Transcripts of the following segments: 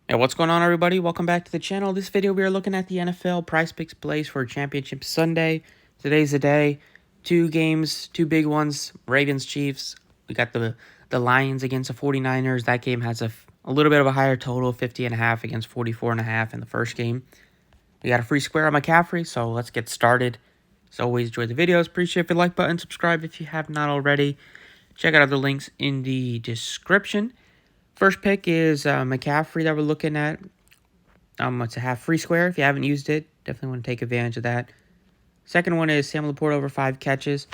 Hey, what's going on, everybody? Welcome back to the channel. This video, we are looking at the NFL Prizepicks plays for Championship Sunday. Today's the day. Two games, two big ones. Ravens, Chiefs. We got the Lions against the 49ers. That game has a little bit of a higher total, 50.5 against 44.5 in the first game. We got a free square on McCaffrey, so let's get started. As always, enjoy the videos. Appreciate the like button. Subscribe if you have not already. Check out the links in the description. First pick is McCaffrey that we're looking at. It's a half free square. If you haven't used it, definitely want to take advantage of that. Second one is Sam Laporta over 5 catches.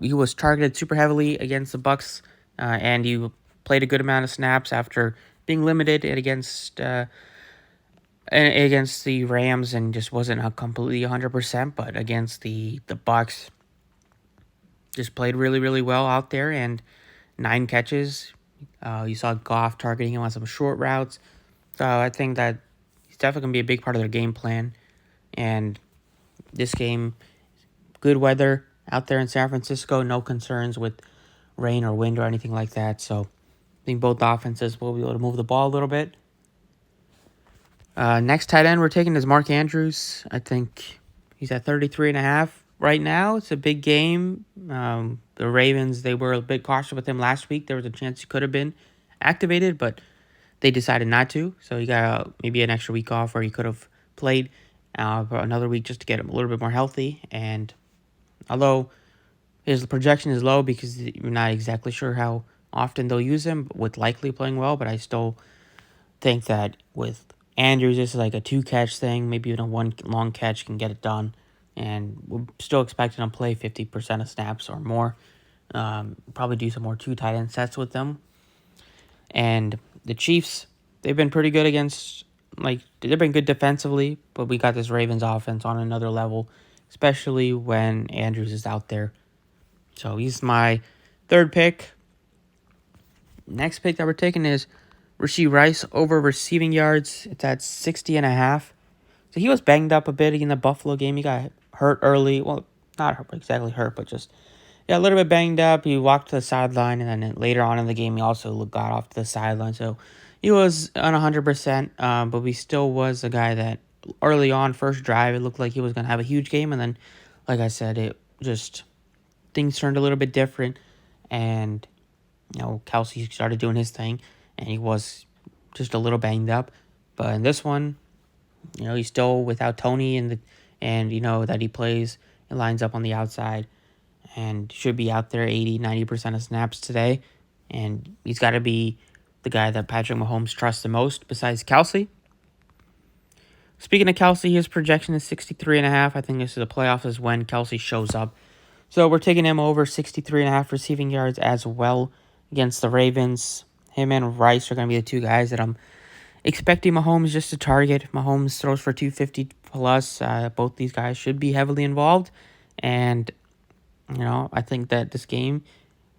He was targeted super heavily against the Bucks, and he played a good amount of snaps after being limited against the Rams, and just wasn't completely 100%. But against the Bucks, just played really, really well out there, and 9 catches. You saw Goff targeting him on some short routes. So I think that he's definitely going to be a big part of their game plan. And this game, good weather out there in San Francisco. No concerns with rain or wind or anything like that. So I think both offenses will be able to move the ball a little bit. Next tight end we're taking is Mark Andrews. I think he's at 33.5 right now. It's a big game. The Ravens, they were a bit cautious with him last week. There was a chance he could have been activated, but they decided not to. So he got maybe an extra week off where he could have played for another week just to get him a little bit more healthy. And although his projection is low because you're not exactly sure how often they'll use him, with likely playing well, but I still think that with Andrews, this is like a 2-catch thing. Maybe even a 1 long catch can get it done. And we're still expecting him to play 50% of snaps or more. Probably do some more 2 tight end sets with them. And the Chiefs, they've been pretty good against, they've been good defensively, but we got this Ravens offense on another level, especially when Andrews is out there. So he's my third pick. Next pick that we're taking is Rashid Rice over receiving yards. It's at 60.5. So he was banged up a bit in the Buffalo game. He got hurt early. Well, not exactly hurt, but just a little bit banged up. He walked to the sideline, and then later on in the game, he also got off to the sideline. So he was on 100%, but he still was a guy that early on, first drive, it looked like he was going to have a huge game. And then, like I said, it just, things turned a little bit different. And, Kelsey started doing his thing, and he was just a little banged up. But in this one, he's still without Tony, and that he plays and lines up on the outside and should be out there 80-90% of snaps today. And he's got to be the guy that Patrick Mahomes trusts the most besides Kelsey. Speaking of Kelsey, his projection is 63.5. I think this is the playoffs is when Kelsey shows up. So we're taking him over 63.5 receiving yards as well against the Ravens. Him and Rice are going to be the 2 guys that I'm expecting Mahomes just to target. Mahomes throws for 250 plus. Both these guys should be heavily involved. And, I think that this game,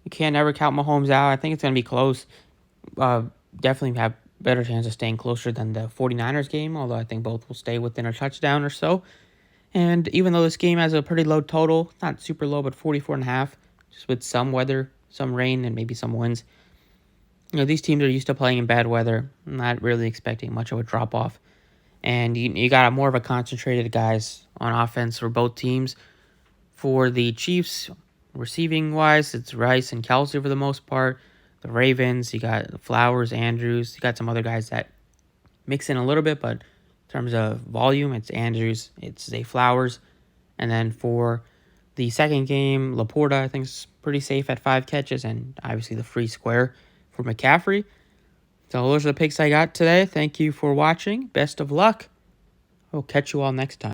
you can't never count Mahomes out. I think it's going to be close. Definitely have better chance of staying closer than the 49ers game, although I think both will stay within a touchdown or so. And even though this game has a pretty low total, not super low, but 44.5, just with some weather, some rain, and maybe some winds, these teams are used to playing in bad weather. I'm not really expecting much of a drop-off. And you got more of a concentrated guys on offense for both teams. For the Chiefs, receiving-wise, it's Rice and Kelsey for the most part. The Ravens, you got Flowers, Andrews. You got some other guys that mix in a little bit, but in terms of volume, it's Andrews, it's Zay Flowers. And then for the second game, Laporta, I think, is pretty safe at 5 catches, and obviously the free square for McCaffrey. So those are the picks I got today. Thank you for watching. Best of luck. I'll catch you all next time.